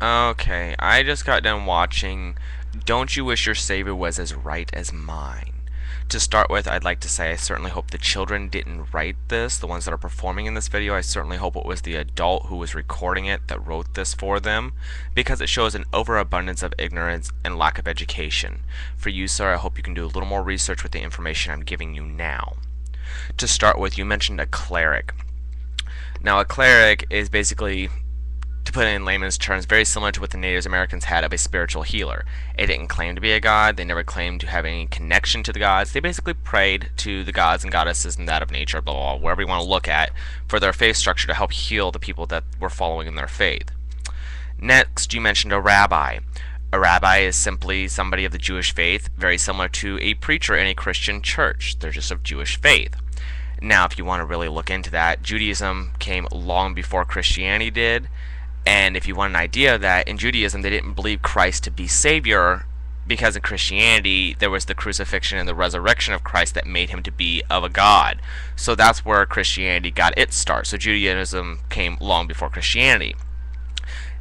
Okay, I just got done watching Don't You Wish Your Savior Was as Right as Mine. To start with, I'd like to say I certainly hope the children didn't write this, the ones that are performing in this video. I certainly hope it was the adult who was recording it that wrote this for them, because it shows an overabundance of ignorance and lack of education. For you, sir, I hope you can do a little more research with the information I'm giving you now. To start with, you mentioned a cleric. Now, a cleric is basically, to put it in layman's terms, very similar to what the Native Americans had of a spiritual healer. They didn't claim to be a god. They never claimed to have any connection to the gods. They basically prayed to the gods and goddesses and that of nature, blah, blah, blah, wherever you want to look at, for their faith structure to help heal the people that were following in their faith. Next, you mentioned a rabbi. A rabbi is simply somebody of the Jewish faith, very similar to a preacher in a Christian church. They're just of Jewish faith. Now, if you want to really look into that, Judaism came long before Christianity did. And if you want an idea of that, in Judaism, they didn't believe Christ to be Savior, because in Christianity, there was the crucifixion and the resurrection of Christ that made him to be of a God. So that's where Christianity got its start. So Judaism came long before Christianity.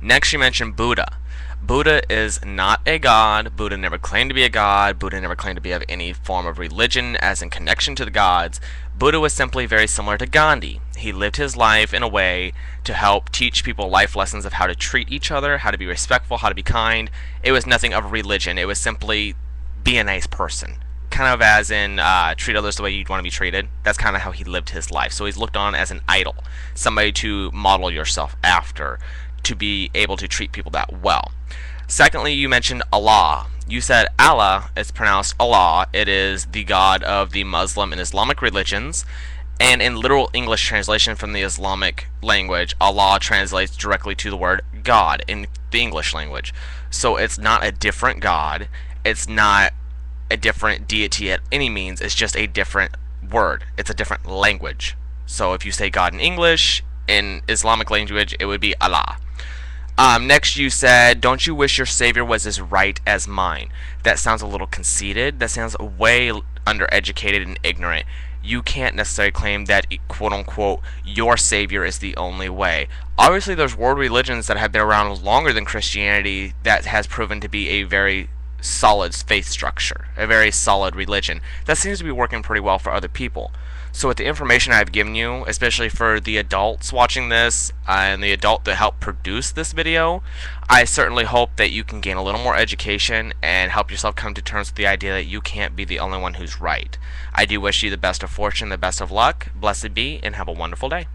Next, you mentioned Buddha. Buddha is not a god. Buddha never claimed to be a god. Buddha never claimed to be of any form of religion as in connection to the gods. Buddha was simply very similar to Gandhi. He lived his life in a way to help teach people life lessons of how to treat each other, how to be respectful, how to be kind. It was nothing of religion. It was simply be a nice person. Kind of as in treat others the way you'd want to be treated. That's kind of how he lived his life. So he's looked on as an idol, somebody to model yourself after, to be able to treat people that well. Secondly, you mentioned Allah. You said Allah, it's pronounced Allah. It is the god of the Muslim and Islamic religions. And in literal English translation from the Islamic language, Allah translates directly to the word God in the English language. So it's not a different God. It's not a different deity at any means. It's just a different word. It's a different language. So if you say God in English, in Islamic language, it would be Allah. Next, you said, don't you wish your Savior was as right as mine? That sounds a little conceited. That sounds way undereducated and ignorant. You can't necessarily claim that, quote unquote, your Savior is the only way. Obviously, there's world religions that have been around longer than Christianity that has proven to be a very solid faith structure, a very solid religion. That seems to be working pretty well for other people. So with the information I've given you, especially for the adults watching this and the adult that helped produce this video, I certainly hope that you can gain a little more education and help yourself come to terms with the idea that you can't be the only one who's right. I do wish you the best of fortune, the best of luck, blessed be, and have a wonderful day.